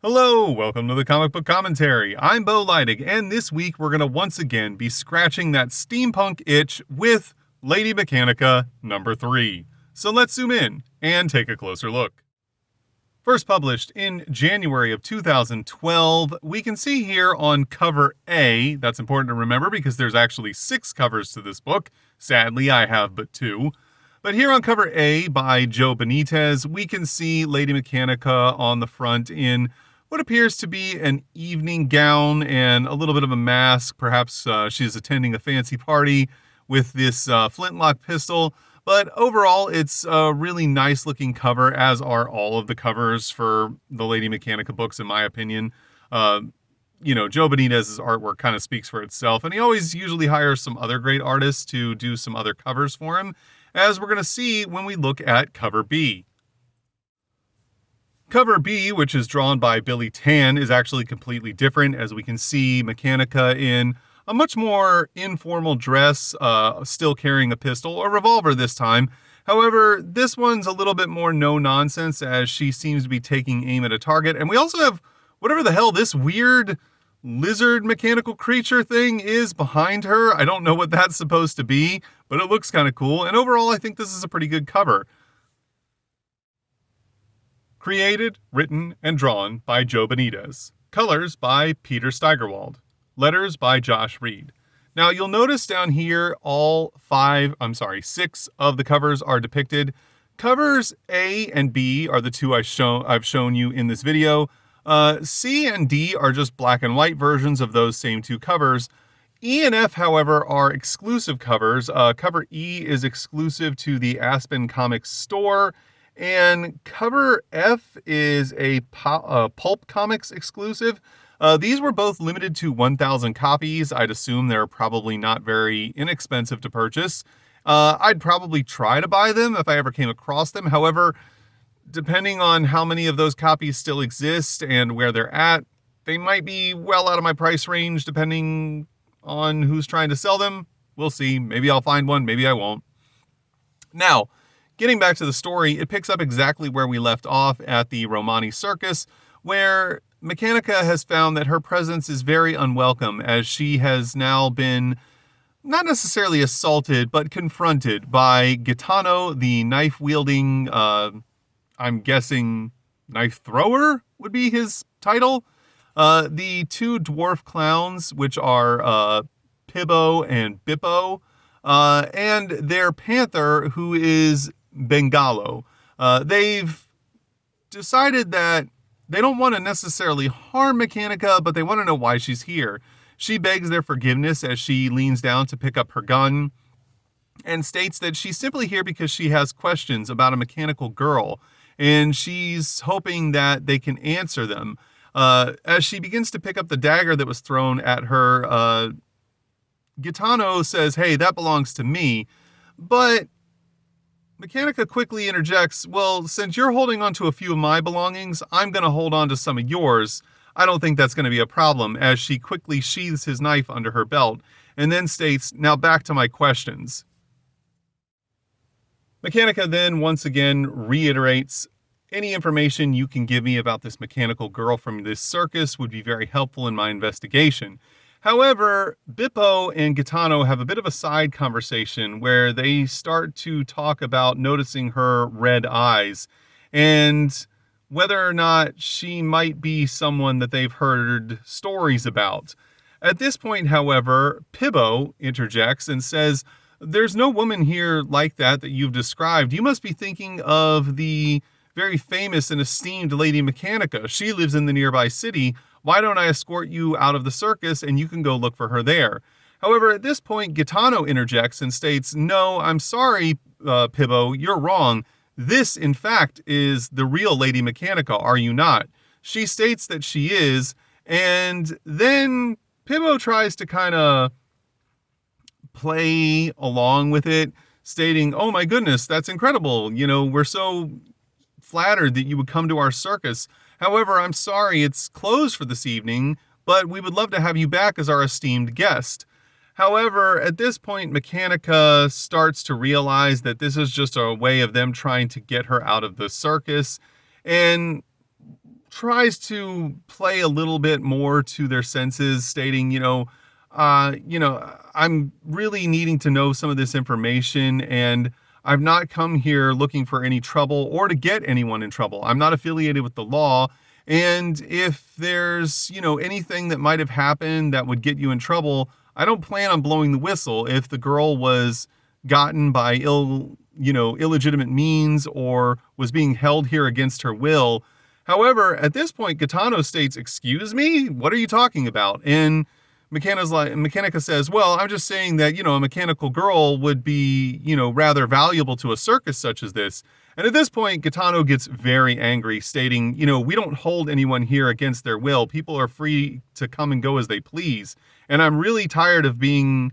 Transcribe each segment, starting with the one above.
Hello, welcome to the Comic Book Commentary. I'm Bo Leidig, and this week we're going to once again be scratching that steampunk itch with Lady Mechanica number 3. So let's zoom in and take a closer look. First published in January of 2012, we can see here on cover A, that's important to remember because there's actually 6 covers to this book. Sadly, I have but 2. But here on cover A by Joe Benitez, we can see Lady Mechanica on the front in what appears to be an evening gown and a little bit of a mask. Perhaps she's attending a fancy party with this flintlock pistol. But overall, it's a really nice looking cover, as are all of the covers for the Lady Mechanica books, in my opinion. Joe Benitez's artwork kind of speaks for itself, and he always usually hires some other great artists to do some other covers for him, as we're going to see when we look at cover B. Cover B, which is drawn by Billy Tan, is actually completely different, as we can see Mechanica in a much more informal dress, still carrying a pistol, or revolver this time. However, this one's a little bit more no-nonsense, as she seems to be taking aim at a target. And we also have whatever the hell this weird lizard mechanical creature thing is behind her. I don't know what that's supposed to be, but it looks kind of cool. And overall, I think this is a pretty good cover. Created, written, and drawn by Joe Benitez. Colors by Peter Steigerwald. Letters by Josh Reed. Now you'll notice down here all 6 of the covers are depicted. Covers A and B are the two I've shown you in this video. C and D are just black and white versions of those same 2 covers. E and F, however, are exclusive covers. Cover E is exclusive to the Aspen Comics store, and cover F is a Pulp Comics exclusive. These were both limited to 1,000 copies. I'd assume they're probably not very inexpensive to purchase. I'd probably try to buy them if I ever came across them. However, depending on how many of those copies still exist and where they're at, they might be well out of my price range depending on who's trying to sell them. We'll see. Maybe I'll find one, maybe I won't. Now, getting back to the story, it picks up exactly where we left off at the Romani Circus, where Mechanica has found that her presence is very unwelcome, as she has now been not necessarily assaulted, but confronted by Gitano, the knife-wielding, I'm guessing knife thrower would be his title. The 2 dwarf clowns, which are Pibbo and Bippo, and their panther, who is Bengalo. They've decided that they don't want to necessarily harm Mechanica, but they want to know why she's here. She begs their forgiveness as she leans down to pick up her gun and states that she's simply here because she has questions about a mechanical girl, and she's hoping that they can answer them. As she begins to pick up the dagger that was thrown at her, Gitano says, "Hey, that belongs to me," but Mechanica quickly interjects, "Well, since you're holding on to a few of my belongings, I'm going to hold on to some of yours. I don't think that's going to be a problem," as she quickly sheathes his knife under her belt, and then states, "Now back to my questions." Mechanica then once again reiterates, "Any information you can give me about this mechanical girl from this circus would be very helpful in my investigation." However, Bippo and Gitano have a bit of a side conversation where they start to talk about noticing her red eyes and whether or not she might be someone that they've heard stories about. At this point, however, Pibbo interjects and says, "There's no woman here like that you've described. You must be thinking of the very famous and esteemed Lady Mechanica. She lives in the nearby city. Why don't I escort you out of the circus and you can go look for her there?" However, at this point, Gitano interjects and states, "No, I'm sorry, Pibbo, you're wrong. This, in fact, is the real Lady Mechanica, are you not?" She states that she is, and then Pibbo tries to kind of play along with it, stating, "Oh my goodness, that's incredible. We're so flattered that you would come to our circus. However, I'm sorry, it's closed for this evening, but we would love to have you back as our esteemed guest." However, at this point, Mechanica starts to realize that this is just a way of them trying to get her out of the circus, and tries to play a little bit more to their senses, stating, I'm really needing to know some of this information, and I've not come here looking for any trouble or to get anyone in trouble. I'm not affiliated with the law. And if there's, anything that might have happened that would get you in trouble, I don't plan on blowing the whistle if the girl was gotten by illegitimate means or was being held here against her will. However, at this point, Gitano states, "Excuse me? What are you talking about?" And Mechanica says, "Well, I'm just saying that, a mechanical girl would be, rather valuable to a circus such as this." And at this point, Gitano gets very angry, stating, "We don't hold anyone here against their will. People are free to come and go as they please. And I'm really tired of being,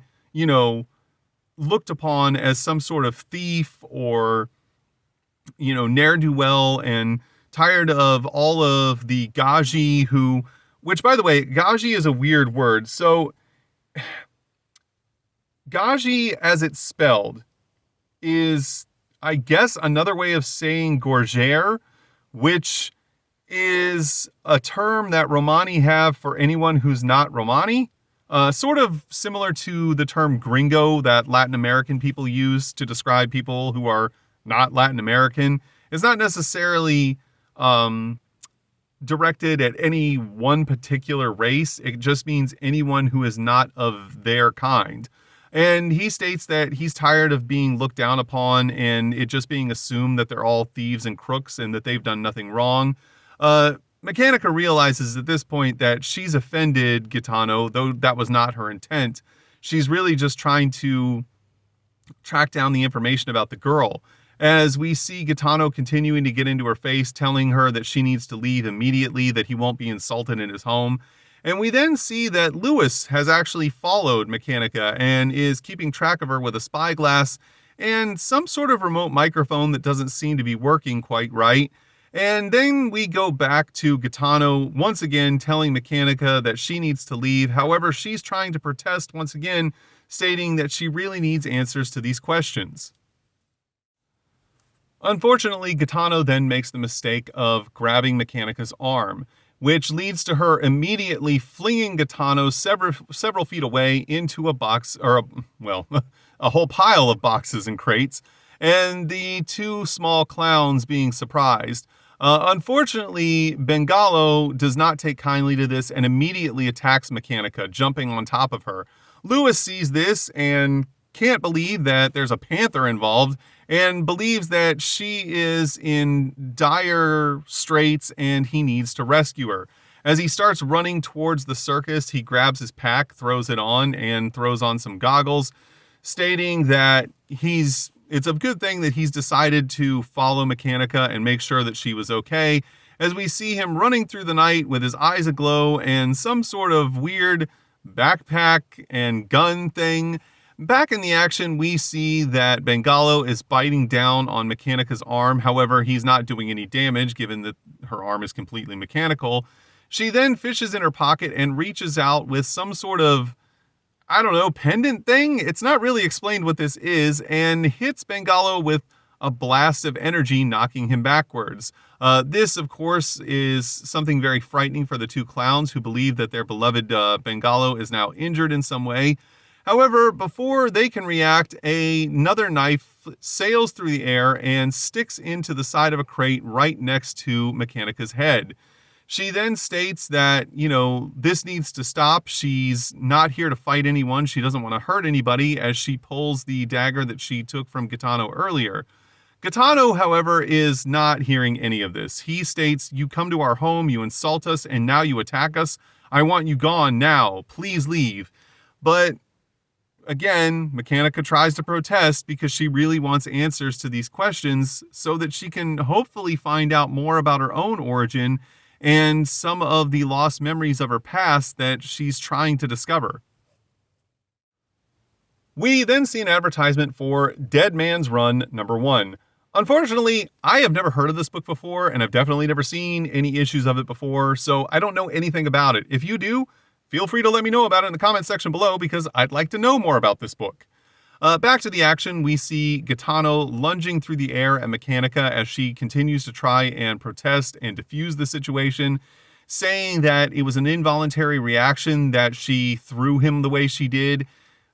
looked upon as some sort of thief or, ne'er-do-well, and tired of all of the gaji which, by the way, gaji is a weird word. So gaji, as it's spelled, is, I guess, another way of saying gorgère, which is a term that Romani have for anyone who's not Romani. Sort of similar to the term gringo that Latin American people use to describe people who are not Latin American. It's not necessarily directed at any one particular race. It just means anyone who is not of their kind. And he states that he's tired of being looked down upon and it just being assumed that they're all thieves and crooks and that they've done nothing wrong. Mechanica realizes at this point that she's offended Gitano, though that was not her intent. She's really just trying to track down the information about the girl. As we see Gitano continuing to get into her face, telling her that she needs to leave immediately, that he won't be insulted in his home. And we then see that Lewis has actually followed Mechanica and is keeping track of her with a spyglass and some sort of remote microphone that doesn't seem to be working quite right. And then we go back to Gitano once again telling Mechanica that she needs to leave. However, she's trying to protest once again, stating that she really needs answers to these questions. Unfortunately, Gitano then makes the mistake of grabbing Mechanica's arm, which leads to her immediately flinging Gitano several feet away into a box, or a whole pile of boxes and crates, and the two small clowns being surprised. Unfortunately, Bengalo does not take kindly to this and immediately attacks Mechanica, jumping on top of her. Lewis sees this and can't believe that there's a panther involved and believes that she is in dire straits and he needs to rescue her. As he starts running towards the circus, he grabs his pack, throws it on, and throws on some goggles, stating that it's a good thing that he's decided to follow Mechanica and make sure that she was okay, as we see him running through the night with his eyes aglow and some sort of weird backpack and gun thing. Back in the action, we see that Bengalo is biting down on Mechanica's arm. However, he's not doing any damage, given that her arm is completely mechanical. She then fishes in her pocket and reaches out with some sort of, pendant thing? It's not really explained what this is, and hits Bengalo with a blast of energy, knocking him backwards. This, of course, is something very frightening for the two clowns who believe that their beloved Bengalo is now injured in some way. However, before they can react, another knife sails through the air and sticks into the side of a crate right next to Mechanica's head. She then states that, this needs to stop. She's not here to fight anyone. She doesn't want to hurt anybody, as she pulls the dagger that she took from Gitano earlier. Gitano, however, is not hearing any of this. He states, "You come to our home, you insult us, and now you attack us. I want you gone now. Please leave." But again, Mechanica tries to protest because she really wants answers to these questions so that she can hopefully find out more about her own origin and some of the lost memories of her past that she's trying to discover. We then see an advertisement for Dead Man's Run #1. Unfortunately, I have never heard of this book before, and I've definitely never seen any issues of it before, so I don't know anything about it. If you do, feel free to let me know about it in the comments section below, because I'd like to know more about this book. Back to the action, we see Gaetano lunging through the air at Mechanica as she continues to try and protest and defuse the situation, saying that it was an involuntary reaction that she threw him the way she did,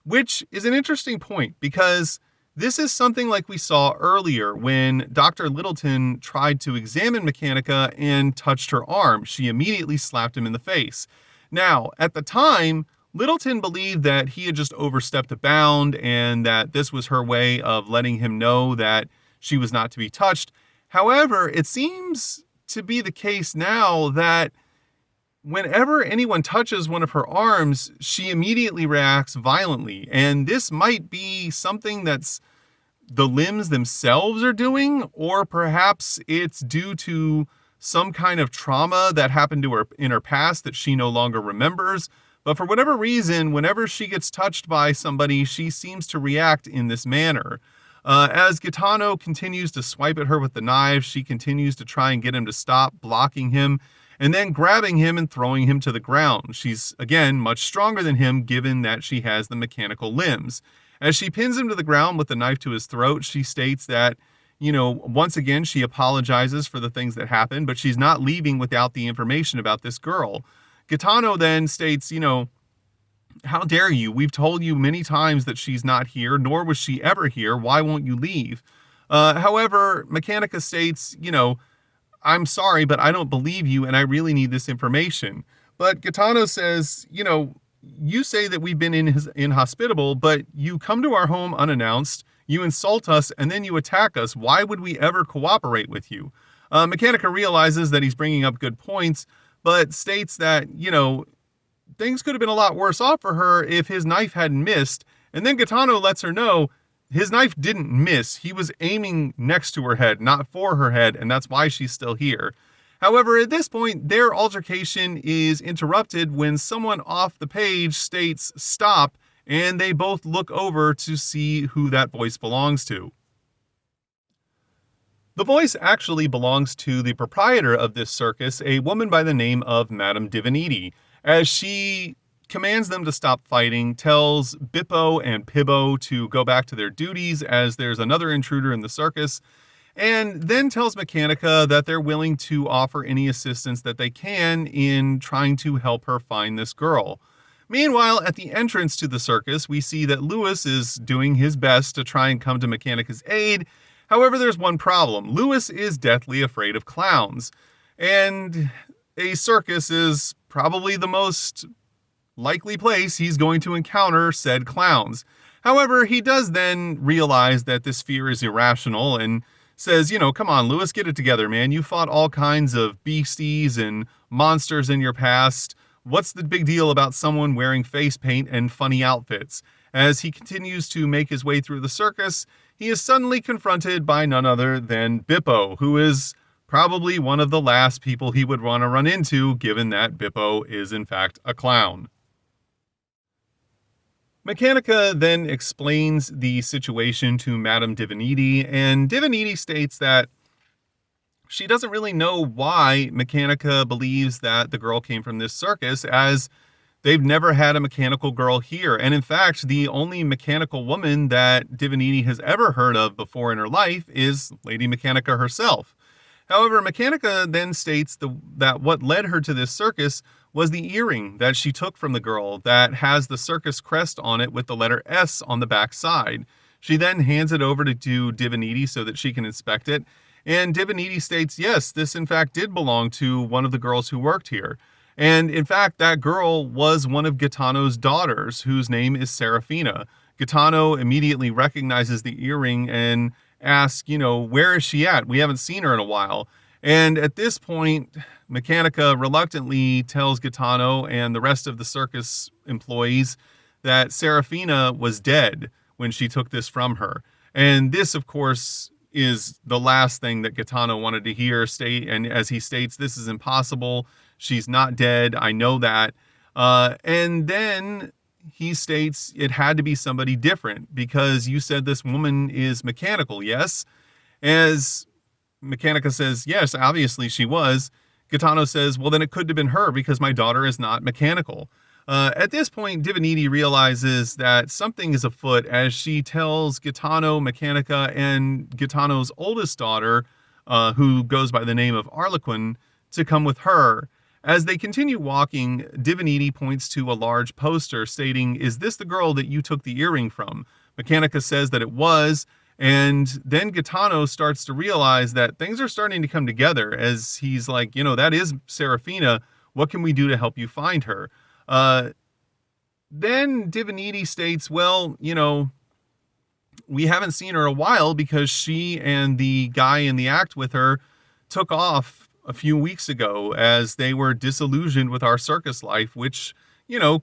which is an interesting point because this is something like we saw earlier when Dr. Littleton tried to examine Mechanica and touched her arm. She immediately slapped him in the face. Now, at the time, Littleton believed that he had just overstepped a bound and that this was her way of letting him know that she was not to be touched. However, it seems to be the case now that whenever anyone touches one of her arms, she immediately reacts violently. And this might be something that's the limbs themselves are doing, or perhaps it's due to some kind of trauma that happened to her in her past that she no longer remembers. But for whatever reason, whenever she gets touched by somebody, she seems to react in this manner. As Gaetano continues to swipe at her with the knife, she continues to try and get him to stop, blocking him, and then grabbing him and throwing him to the ground. She's, again, much stronger than him, given that she has the mechanical limbs. As she pins him to the ground with the knife to his throat, she states that, once again, she apologizes for the things that happened, but she's not leaving without the information about this girl. Gaetano then states, how dare you? We've told you many times that she's not here, nor was she ever here. Why won't you leave? However, Mechanica states, I'm sorry, but I don't believe you, and I really need this information. But Gaetano says, you say that we've been inhospitable, but you come to our home unannounced, you insult us, and then you attack us. Why would we ever cooperate with you? Mechanica realizes that he's bringing up good points, but states that, things could have been a lot worse off for her if his knife hadn't missed. And then Gaetano lets her know his knife didn't miss. He was aiming next to her head, not for her head, and that's why she's still here. However, at this point, their altercation is interrupted when someone off the page states stop, and they both look over to see who that voice belongs to. The voice actually belongs to the proprietor of this circus, a woman by the name of Madame Divinity, as she commands them to stop fighting, tells Bippo and Pibbo to go back to their duties as there's another intruder in the circus, and then tells Mechanica that they're willing to offer any assistance that they can in trying to help her find this girl. Meanwhile, at the entrance to the circus, we see that Lewis is doing his best to try and come to Mechanica's aid. However, there's one problem. Lewis is deathly afraid of clowns, and a circus is probably the most likely place he's going to encounter said clowns. However, he does then realize that this fear is irrational and says, come on, Lewis, get it together, man. You fought all kinds of beasties and monsters in your past. What's the big deal about someone wearing face paint and funny outfits? As he continues to make his way through the circus, he is suddenly confronted by none other than Bippo, who is probably one of the last people he would want to run into, given that Bippo is in fact a clown. Mechanica then explains the situation to Madame Divinity, and Divinity states that she doesn't really know why Mechanica believes that the girl came from this circus, as they've never had a mechanical girl here. And in fact, the only mechanical woman that Divinity has ever heard of before in her life is Lady Mechanica herself. However, Mechanica then states that what led her to this circus was the earring that she took from the girl that has the circus crest on it with the letter S on the back side. She then hands it over to Divinity so that she can inspect it. And Divinity states, yes, this in fact did belong to one of the girls who worked here. And in fact, that girl was one of Gaetano's daughters, whose name is Serafina. Gaetano immediately recognizes the earring and asks, where is she at? We haven't seen her in a while. And at this point, Mechanica reluctantly tells Gaetano and the rest of the circus employees that Serafina was dead when she took this from her. And this, of course, is the last thing that Gaetano wanted to hear. And as he states, this is impossible. She's not dead. I know that. And then he states it had to be somebody different because you said this woman is mechanical, yes? As Mechanica says, yes, obviously she was. Gaetano says, well, then it could have been her because my daughter is not mechanical. At this point, Divinity realizes that something is afoot as she tells Gitano, Mechanica, and Gitano's oldest daughter, who goes by the name of Arlequin, to come with her. As they continue walking, Divinity points to a large poster stating, "Is this the girl that you took the earring from?" Mechanica says that it was, and then Gitano starts to realize that things are starting to come together as he's like, that is Serafina. What can we do to help you find her? Then Divinity states, well, we haven't seen her in a while because she and the guy in the act with her took off a few weeks ago as they were disillusioned with our circus life, which,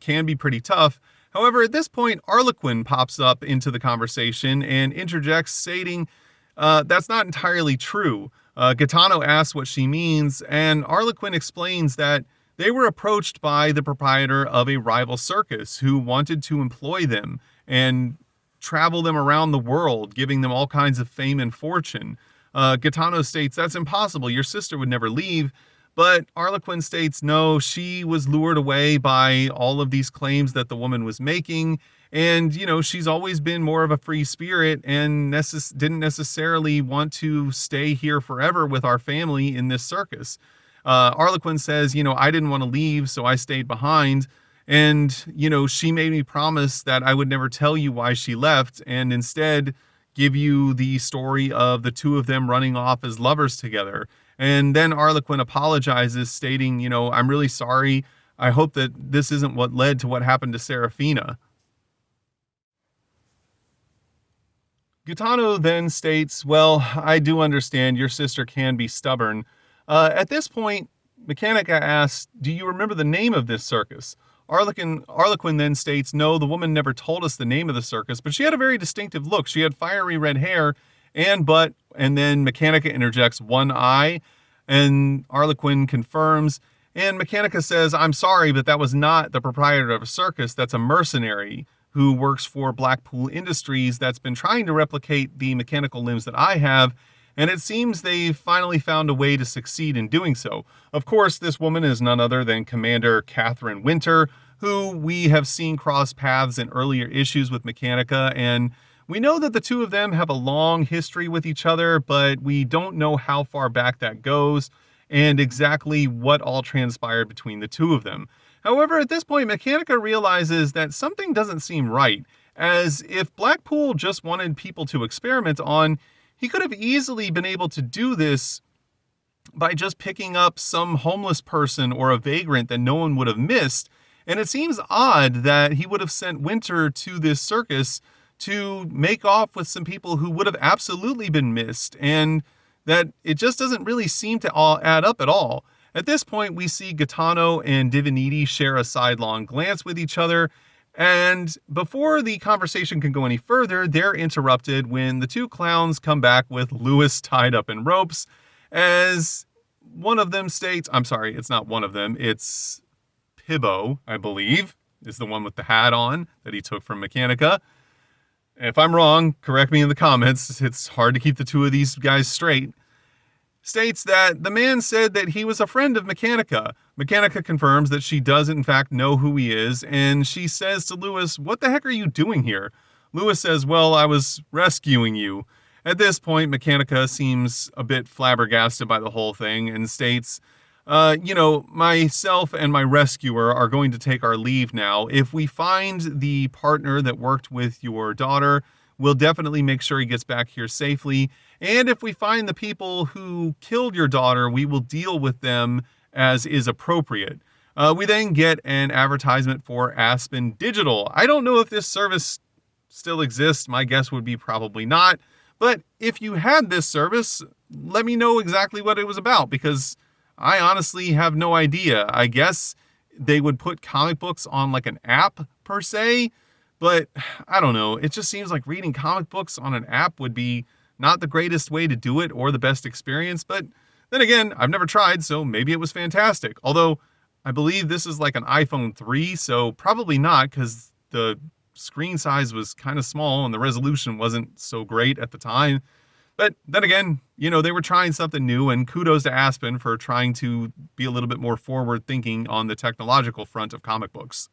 can be pretty tough. However, at this point, Arlequin pops up into the conversation and interjects, stating that's not entirely true. Gitano asks what she means, and Arlequin explains that they were approached by the proprietor of a rival circus who wanted to employ them and travel them around the world, giving them all kinds of fame and fortune. Gitano states, that's impossible. Your sister would never leave. But Arlequin states, no, she was lured away by all of these claims that the woman was making. And, she's always been more of a free spirit and didn't necessarily want to stay here forever with our family in this circus. Arlequin says, I didn't want to leave, so I stayed behind. And, she made me promise that I would never tell you why she left and instead give you the story of the two of them running off as lovers together. And then Arlequin apologizes, stating, I'm really sorry. I hope that this isn't what led to what happened to Serafina. Gitano then states, well, I do understand your sister can be stubborn. At this point, Mechanica asks, do you remember the name of this circus? Arlequin then states, no, the woman never told us the name of the circus, but she had a very distinctive look. She had fiery red hair and butt, and then Mechanica interjects one eye, and Arlequin confirms, and Mechanica says, I'm sorry, but that was not the proprietor of a circus. That's a mercenary who works for Blackpool Industries that's been trying to replicate the mechanical limbs that I have, and it seems they've finally found a way to succeed in doing so. Of course, this woman is none other than Commander Catherine Winter, who we have seen cross paths in earlier issues with Mechanica, and we know that the two of them have a long history with each other, but we don't know how far back that goes and exactly what all transpired between the two of them. However, at this point, Mechanica realizes that something doesn't seem right, as if Blackpool just wanted people to experiment on, he could have easily been able to do this by just picking up some homeless person or a vagrant that no one would have missed, and it seems odd that he would have sent Winter to this circus to make off with some people who would have absolutely been missed, and that it just doesn't really seem to all add up at all. At this point, we see Gitano and Divinity share a sidelong glance with each other, and before the conversation can go any further, they're interrupted when the two clowns come back with Lewis tied up in ropes, as one of them states, I'm sorry, it's not one of them, it's Pibbo, I believe, is the one with the hat on that he took from Mechanica. If I'm wrong, correct me in the comments. It's hard to keep the two of these guys straight. States that the man said that he was a friend of Mechanica. Mechanica confirms that she does in fact know who he is, and she says to Lewis, what the heck are you doing here? Lewis says, well, I was rescuing you. At this point, Mechanica seems a bit flabbergasted by the whole thing and states, myself and my rescuer are going to take our leave now. If we find the partner that worked with your daughter, we'll definitely make sure he gets back here safely. And if we find the people who killed your daughter, we will deal with them as is appropriate. We then get an advertisement for Aspen Digital. I don't know if this service still exists. My guess would be probably not. But if you had this service, let me know exactly what it was about, because I honestly have no idea. I guess they would put comic books on like an app per se, but I don't know. It just seems like reading comic books on an app would be not the greatest way to do it or the best experience. But then again, I've never tried, so maybe it was fantastic. Although I believe this is like an iPhone 3, so probably not, because the screen size was kind of small and the resolution wasn't so great at the time. But then again, they were trying something new, and kudos to Aspen for trying to be a little bit more forward thinking on the technological front of comic books.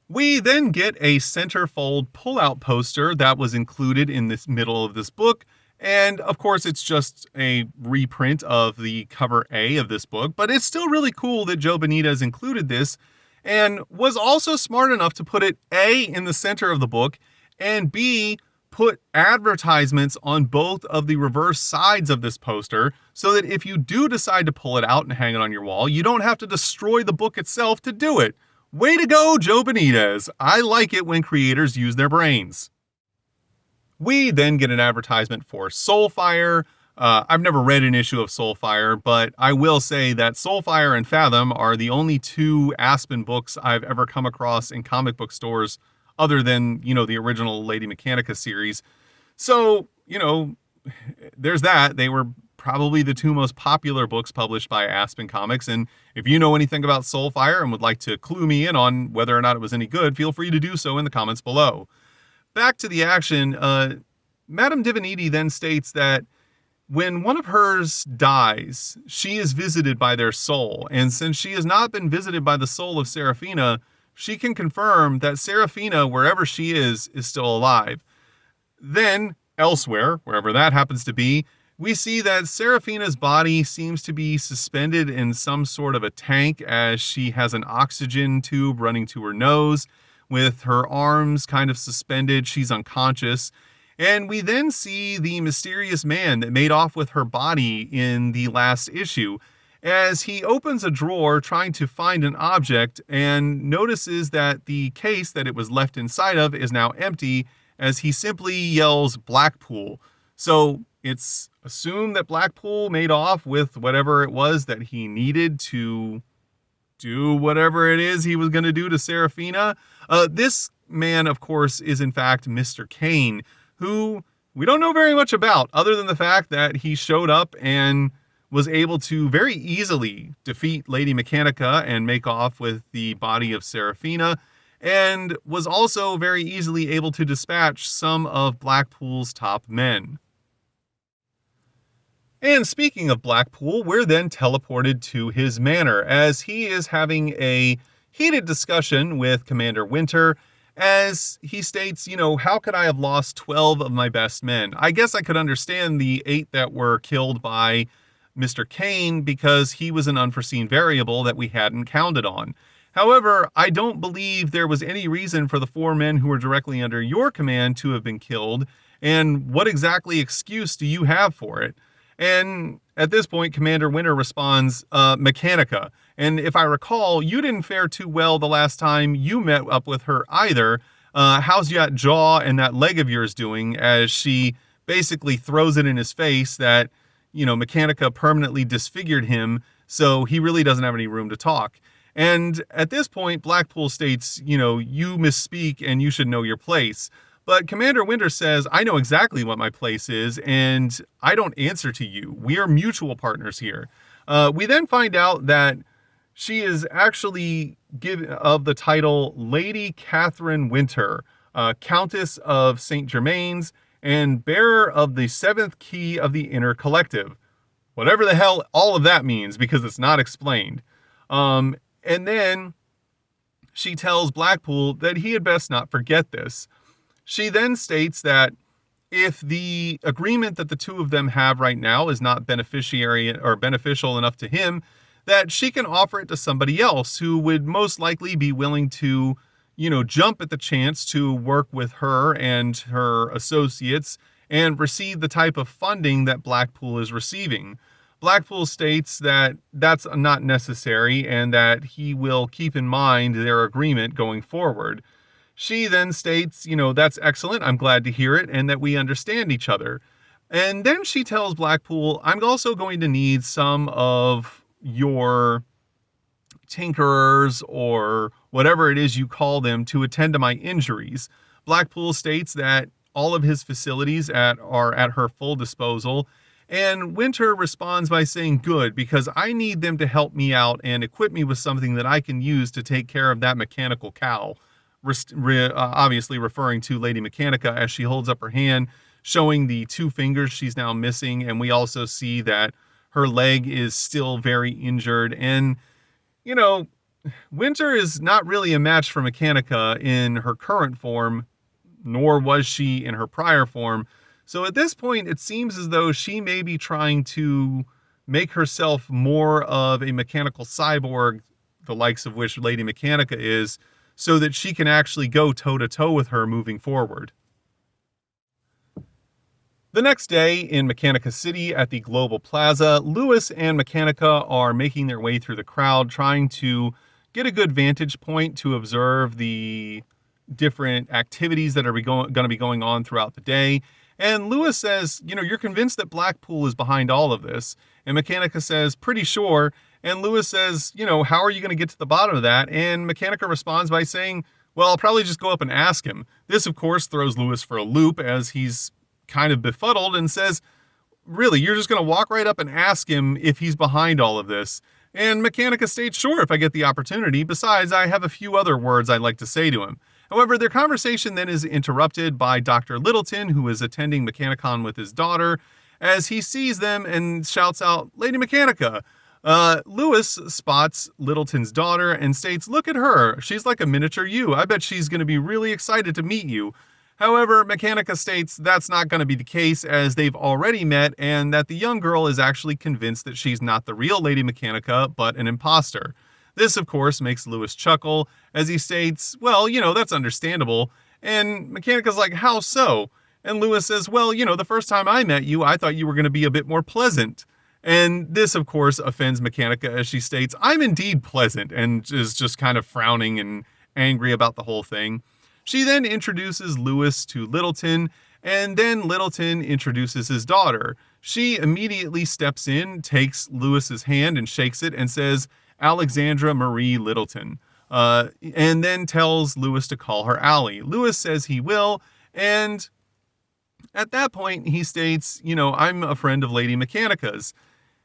We then get a centerfold pull-out poster that was included in this middle of this book. And of course, it's just a reprint of the cover A of this book, but it's still really cool that Joe Benitez included this and was also smart enough to put it A in the center of the book and B put advertisements on both of the reverse sides of this poster so that if you do decide to pull it out and hang it on your wall, you don't have to destroy the book itself to do it. Way to go, Joe Benitez. I like it when creators use their brains. We then get an advertisement for Soulfire. I've never read an issue of Soulfire, but I will say that Soulfire and Fathom are the only two Aspen books I've ever come across in comic book stores other than, the original Lady Mechanica series. So, there's that. They were probably the two most popular books published by Aspen Comics. And if you know anything about Soulfire and would like to clue me in on whether or not it was any good, feel free to do so in the comments below. Back to the action, Madame Divinity then states that when one of hers dies, she is visited by their soul. And since she has not been visited by the soul of Serafina, she can confirm that Serafina, wherever she is still alive. Then, elsewhere, wherever that happens to be, we see that Serafina's body seems to be suspended in some sort of a tank as she has an oxygen tube running to her nose. With her arms kind of suspended, she's unconscious. And we then see the mysterious man that made off with her body in the last issue as he opens a drawer trying to find an object and notices that the case that it was left inside of is now empty as he simply yells Blackpool. So it's assumed that Blackpool made off with whatever it was that he needed to do whatever it is he was going to do to Serafina. This man, of course, is in fact Mr. Kane, who we don't know very much about other than the fact that he showed up and was able to very easily defeat Lady Mechanica and make off with the body of Serafina, and was also very easily able to dispatch some of Blackpool's top men. And speaking of Blackpool, we're then teleported to his manor as he is having a heated discussion with Commander Winter as he states, how could I have lost 12 of my best men? I guess I could understand the 8 that were killed by Mr. Kane because he was an unforeseen variable that we hadn't counted on. However, I don't believe there was any reason for the 4 men who were directly under your command to have been killed, and what exactly excuse do you have for it? And at this point, Commander Winter responds, Mechanica. And if I recall, you didn't fare too well the last time you met up with her either. How's that jaw and that leg of yours doing? As she basically throws it in his face that, Mechanica permanently disfigured him, so he really doesn't have any room to talk. And at this point, Blackpool states, you misspeak and you should know your place. But Commander Winter says, I know exactly what my place is, and I don't answer to you. We are mutual partners here. We then find out that she is actually given of the title Lady Catherine Winter, Countess of St. Germain's, and bearer of the 7th key of the Inner Collective. Whatever the hell all of that means, because it's not explained. And then she tells Blackpool that he had best not forget this. She then states that if the agreement that the two of them have right now is not beneficial enough to him, that she can offer it to somebody else who would most likely be willing to, jump at the chance to work with her and her associates and receive the type of funding that Blackpool is receiving. Blackpool states that that's not necessary and that he will keep in mind their agreement going forward. She then states, that's excellent, I'm glad to hear it, and that we understand each other. And then she tells Blackpool, I'm also going to need some of your tinkerers or whatever it is you call them to attend to my injuries. Blackpool states that all of his facilities are at her full disposal. And Winter responds by saying, good, because I need them to help me out and equip me with something that I can use to take care of that mechanical cow. Obviously referring to Lady Mechanica as she holds up her hand, showing the 2 fingers she's now missing. And we also see that her leg is still very injured. And, Winter is not really a match for Mechanica in her current form, nor was she in her prior form. So at this point, it seems as though she may be trying to make herself more of a mechanical cyborg, the likes of which Lady Mechanica is, so that she can actually go toe-to-toe with her moving forward. The next day in Mechanica City at the Global Plaza, Lewis and Mechanica are making their way through the crowd, trying to get a good vantage point to observe the different activities that are going to be going on throughout the day. And Lewis says, you're convinced that Blackpool is behind all of this. And Mechanica says, pretty sure. And Lewis says, how are you going to get to the bottom of that? And Mechanica responds by saying, well, I'll probably just go up and ask him. This, of course, throws Lewis for a loop as he's kind of befuddled and says, really, you're just going to walk right up and ask him if he's behind all of this? And Mechanica states, sure, if I get the opportunity. Besides, I have a few other words I'd like to say to him. However, their conversation then is interrupted by Dr. Littleton, who is attending Mechanicon with his daughter, as he sees them and shouts out, Lady Mechanica. Lewis spots Littleton's daughter and states, look at her. She's like a miniature you. I bet she's going to be really excited to meet you. However, Mechanica states that's not going to be the case as they've already met and that the young girl is actually convinced that she's not the real Lady Mechanica, but an imposter. This, of course, makes Lewis chuckle as he states, well, that's understandable. And Mechanica's like, how so? And Lewis says, well, the first time I met you, I thought you were going to be a bit more pleasant. And this, of course, offends Mechanica as she states, I'm indeed pleasant, and is just kind of frowning and angry about the whole thing. She then introduces Lewis to Littleton, and then Littleton introduces his daughter. She immediately steps in, takes Lewis's hand and shakes it and says, Alexandra Marie Littleton, and then tells Lewis to call her Allie. Lewis says he will, and at that point he states, I'm a friend of Lady Mechanica's.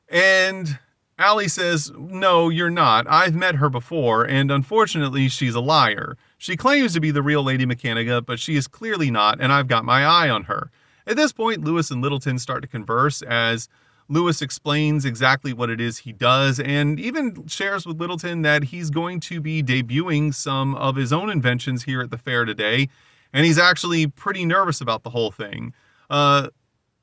And Allie says, no, you're not. I've met her before, and unfortunately, she's a liar. She claims to be the real Lady Mechanica, but she is clearly not, and I've got my eye on her. At this point, Lewis and Littleton start to converse as Lewis explains exactly what it is he does, and even shares with Littleton that he's going to be debuting some of his own inventions here at the fair today, and he's actually pretty nervous about the whole thing.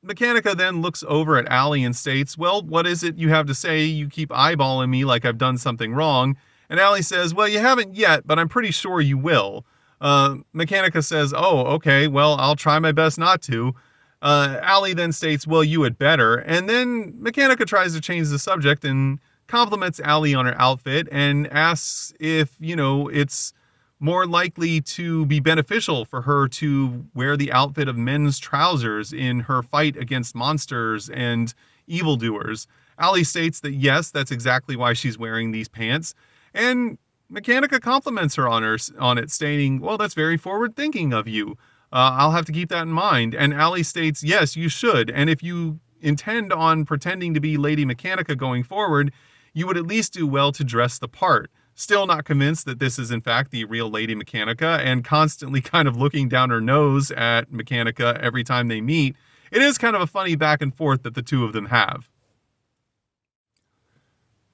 Mechanica then looks over at Allie and states, well, what is it you have to say? You keep eyeballing me like I've done something wrong. And Allie says, well, you haven't yet, but I'm pretty sure you will. Mechanica says, oh, okay, well, I'll try my best not to. Allie then states, well, you had better. And then Mechanica tries to change the subject and compliments Allie on her outfit and asks if, it's more likely to be beneficial for her to wear the outfit of men's trousers in her fight against monsters and evildoers. Allie states that yes, that's exactly why she's wearing these pants. And Mechanica compliments her on it, stating, well, that's very forward-thinking of you. I'll have to keep that in mind. And Allie states, yes, you should. And if you intend on pretending to be Lady Mechanica going forward, you would at least do well to dress the part. Still not convinced that this is in fact the real Lady Mechanica, and constantly kind of looking down her nose at Mechanica every time they meet. It is kind of a funny back and forth that the two of them have.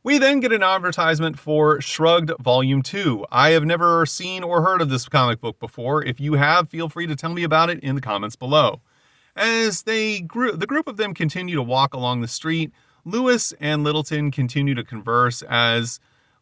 We then get an advertisement for Shrugged Volume 2. I have never seen or heard of this comic book before. If you have, feel free to tell me about it in the comments below. As the group of them continue to walk along the street, Lewis and Littleton continue to converse as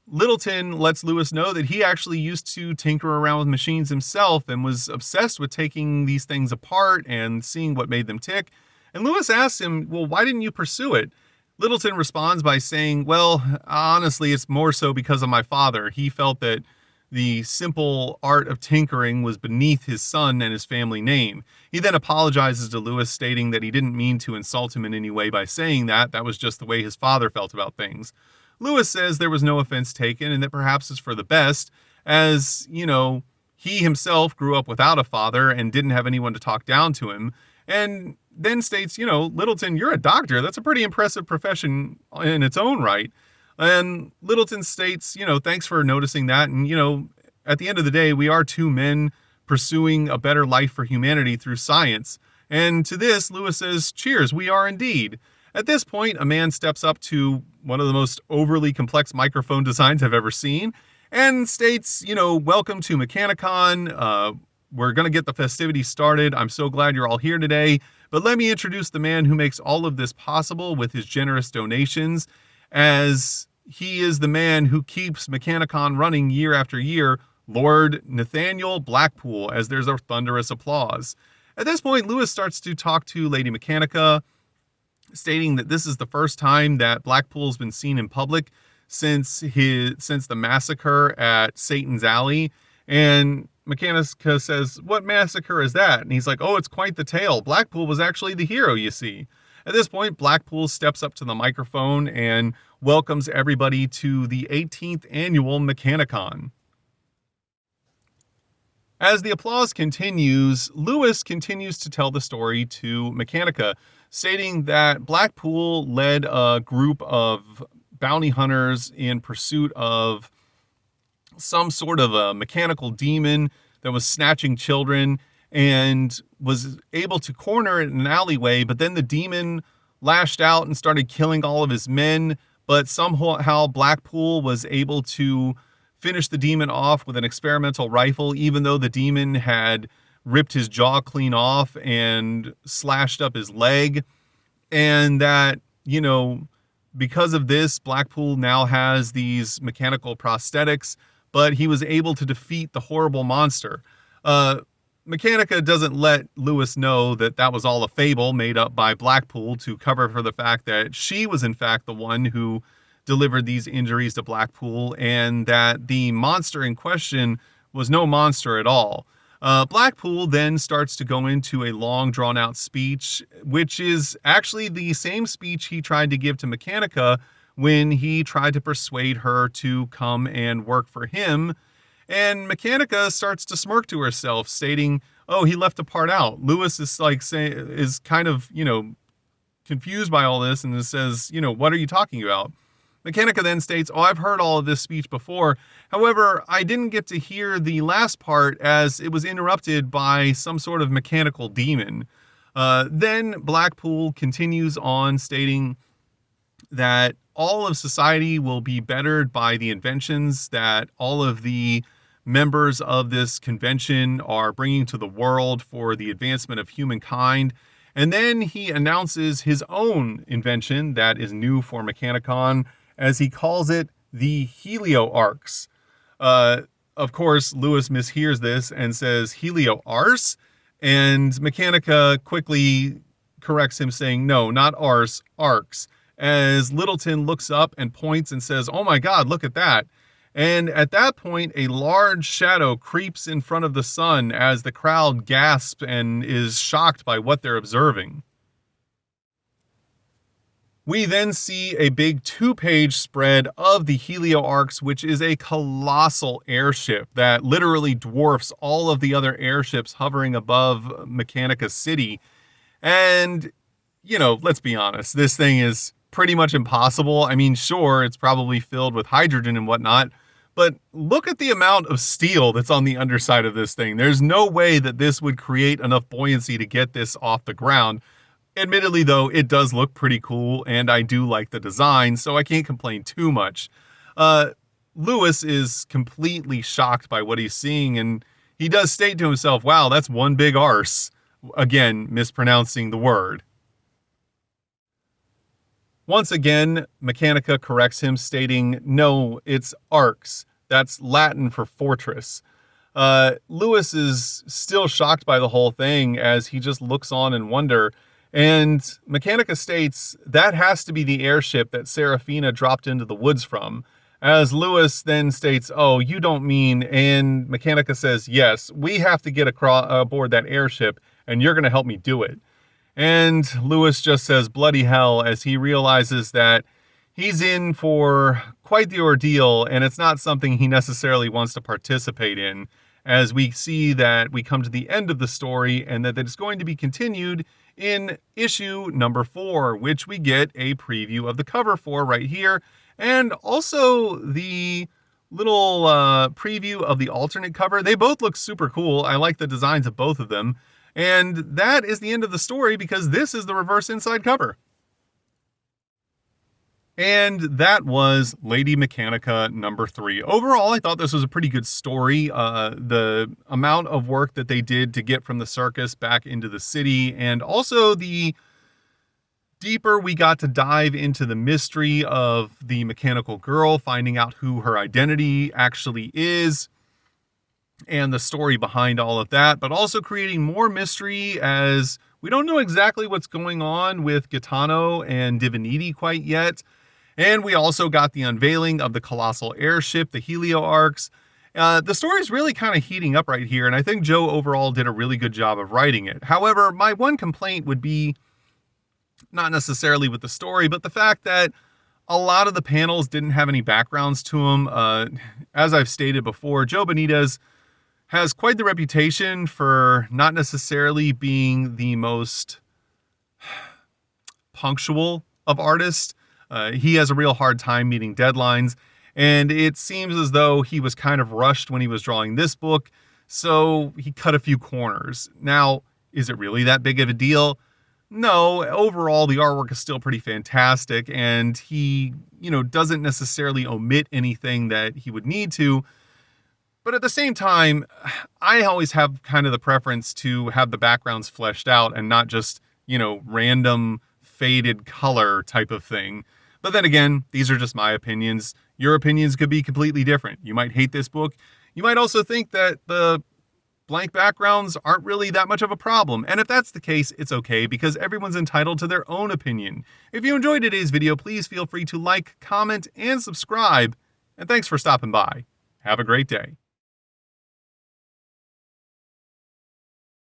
Littleton lets Lewis know that he actually used to tinker around with machines himself and was obsessed with taking these things apart and seeing what made them tick. And Lewis asks him, well, why didn't you pursue it? Littleton responds by saying, well, honestly, it's more so because of my father. He felt that the simple art of tinkering was beneath his son and his family name. He then apologizes to Lewis, stating that he didn't mean to insult him in any way by saying that. That was just the way his father felt about things. Lewis says there was no offense taken and that perhaps it's for the best, as, he himself grew up without a father and didn't have anyone to talk down to him, and then states, Littleton, you're a doctor. That's a pretty impressive profession in its own right. And Littleton states, thanks for noticing that. And, at the end of the day, we are two men pursuing a better life for humanity through science. And to this, Lewis says, cheers, we are indeed. At this point, a man steps up to one of the most overly complex microphone designs I've ever seen and states, welcome to Mechanicon. We're going to get the festivities started. I'm so glad you're all here today. But let me introduce the man who makes all of this possible with his generous donations, as he is the man who keeps Mechanicon running year after year, Lord Nathaniel Blackpool, as there's a thunderous applause. At this point, Lewis starts to talk to Lady Mechanica, stating that this is the first time that Blackpool's been seen in public since the massacre at Satan's Alley. And Mechanica says, "What massacre is that?" And he's like, "Oh, it's quite the tale. Blackpool was actually the hero, you see." At this point, Blackpool steps up to the microphone and welcomes everybody to the 18th annual Mechanicon. As the applause continues, Lewis continues to tell the story to Mechanica, stating that Blackpool led a group of bounty hunters in pursuit of some sort of a mechanical demon that was snatching children, and was able to corner it in an alleyway, but then the demon lashed out and started killing all of his men, but somehow Blackpool was able to finish the demon off with an experimental rifle, even though the demon had ripped his jaw clean off and slashed up his leg. And that, because of this, Blackpool now has these mechanical prosthetics, but he was able to defeat the horrible monster. Mechanica doesn't let Lewis know that that was all a fable made up by Blackpool to cover for the fact that she was in fact the one who delivered these injuries to Blackpool, and that the monster in question was no monster at all. Blackpool then starts to go into a long drawn-out speech, which is actually the same speech he tried to give to Mechanica when he tried to persuade her to come and work for him. And Mechanica starts to smirk to herself, stating, "Oh, he left a part out." Lewis is kind of, confused by all this, and says, "What are you talking about?" Mechanica then states, "Oh, I've heard all of this speech before. However, I didn't get to hear the last part as it was interrupted by some sort of mechanical demon." Then Blackpool continues on, stating that all of society will be bettered by the inventions that all of the members of this convention are bringing to the world for the advancement of humankind. And then he announces his own invention that is new for Mechanicon, as he calls it the Helio Arcs. Of course, Lewis mishears this and says Helio Arse, and Mechanica quickly corrects him, saying, "No, not Arse, Arcs," as Littleton looks up and points and says, "Oh my God, look at that." And at that point, a large shadow creeps in front of the sun as the crowd gasps and is shocked by what they're observing. We then see a big 2-page spread of the Helio Arcs, which is a colossal airship that literally dwarfs all of the other airships hovering above Mechanica City. And, let's be honest, this thing is pretty much impossible. I mean, sure, it's probably filled with hydrogen and whatnot, but look at the amount of steel that's on the underside of this thing. There's no way that this would create enough buoyancy to get this off the ground. Admittedly, though, it does look pretty cool, and I do like the design, so I can't complain too much. Lewis is completely shocked by what he's seeing, and he does state to himself, "Wow, that's one big arse." Again, mispronouncing the word. Once again, Mechanica corrects him, stating, "No, it's arcs. That's Latin for fortress." Lewis is still shocked by the whole thing as he just looks on in wonder. And Mechanica states that has to be the airship that Serafina dropped into the woods from. As Lewis then states, "Oh, you don't mean," and Mechanica says, "Yes, we have to get aboard that airship, and you're going to help me do it." And Lewis just says, "Bloody hell," as he realizes that he's in for quite the ordeal, and it's not something he necessarily wants to participate in, as we see that we come to the end of the story and that it's going to be continued in issue number 4, which we get a preview of the cover for right here, and also the little preview of the alternate cover. They both look super cool. I like the designs of both of them. And that is the end of the story, because this is the reverse inside cover. And that was Lady Mechanica #3. Overall, I thought this was a pretty good story. The amount of work that they did to get from the circus back into the city, and also the deeper we got to dive into the mystery of the mechanical girl, finding out who her identity actually is, and the story behind all of that, but also creating more mystery as we don't know exactly what's going on with Gaetano and Divinity quite yet. And we also got the unveiling of the colossal airship, the Helio Arcs. The story's really kind of heating up right here, and I think Joe overall did a really good job of writing it. However, my one complaint would be not necessarily with the story, but the fact that a lot of the panels didn't have any backgrounds to them. As I've stated before, Joe Benitez has quite the reputation for not necessarily being the most punctual of artists. He has a real hard time meeting deadlines, and it seems as though he was kind of rushed when he was drawing this book, so he cut a few corners. Now, is it really that big of a deal? No, overall, the artwork is still pretty fantastic, and he, doesn't necessarily omit anything that he would need to. But at the same time, I always have kind of the preference to have the backgrounds fleshed out and not just, random faded color type of thing. But then again, these are just my opinions. Your opinions could be completely different. You might hate this book. You might also think that the blank backgrounds aren't really that much of a problem. And if that's the case, it's okay, because everyone's entitled to their own opinion. If you enjoyed today's video, please feel free to like, comment, and subscribe. And thanks for stopping by. Have a great day.